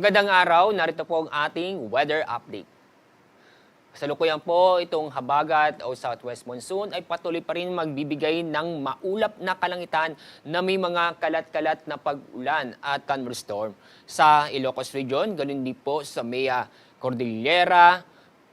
Magandang araw, narito po ang ating weather update. Kasalukuyan po itong habagat o southwest monsoon ay patuloy pa rin magbibigay ng maulap na kalangitan na may mga kalat-kalat na pag-ulan at thunderstorm sa Ilocos Region, ganun din po sa Maya Cordillera,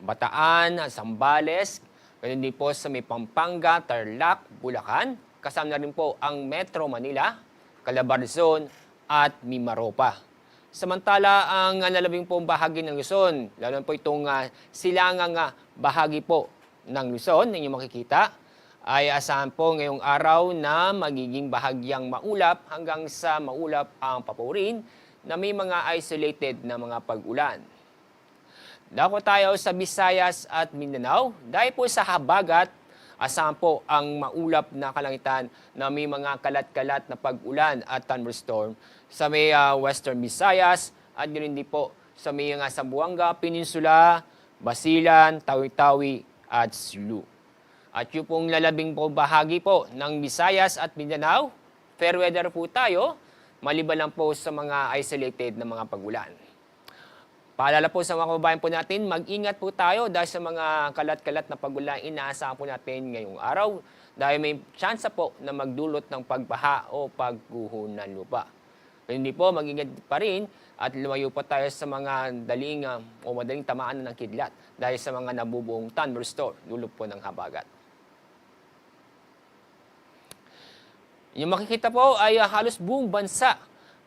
Bataan, Zambales, ganun din po sa may Pampanga, Tarlac, Bulacan, kasama na rin po ang Metro Manila, Calabarzon at Mimaropa. Samantala, ang nalabing pong bahagi ng Luzon, lalo na po itong silangang bahagi po ng Luzon, ninyo makikita, ay asahan po ngayong araw na magiging bahagyang maulap hanggang sa maulap ang papurin na may mga isolated na mga pag-ulan. Dako tayo sa Visayas at Mindanao. Dahil po sa habagat, asahan po ang maulap na kalangitan na may mga kalat-kalat na pag-ulan at thunderstorm sa may Western Visayas at yun din po sa may Zamboanga Peninsula, Basilan, Tawi-Tawi at Sulu. At yung pong lalabing po bahagi po ng Visayas at Mindanao, fair weather po tayo, maliban lang po sa mga isolated na mga pag-ulan. Paalala po sa mga kababayan po natin, mag-ingat po tayo dahil sa mga kalat-kalat na pag-ulan inaasahan po natin ngayong araw dahil may tsansa po na magdulot ng pagbaha o pagguho ng lupa. Hindi po, mag-ingat pa rin at lumayo pa tayo sa mga madaling tamaan ng kidlat dahil sa mga nabubuong thunderstorm, dulot po ng habagat. Yung makikita po ay halos buong bansa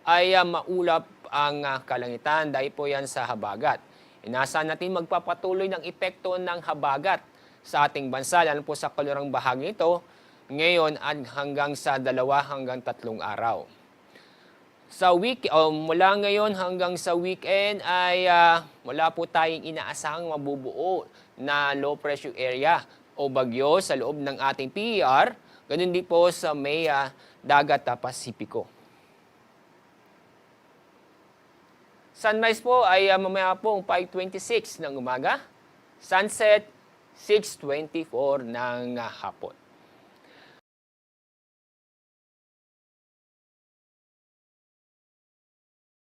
ay maulap ang kalangitan dahil po yan sa habagat. Inaasahan natin magpapatuloy ng epekto ng habagat sa ating bansa, lalo po sa kalurang bahagi ito, ngayon at hanggang sa 2 hanggang 3 araw. Mula ngayon hanggang sa weekend ay wala po tayong inaasahang mabubuo na low pressure area o bagyo sa loob ng ating PER, ganun din po sa may dagat Pasipiko. Sunrise po ay mamaya pong 5:26 ng umaga, sunset 6:24 ng hapon.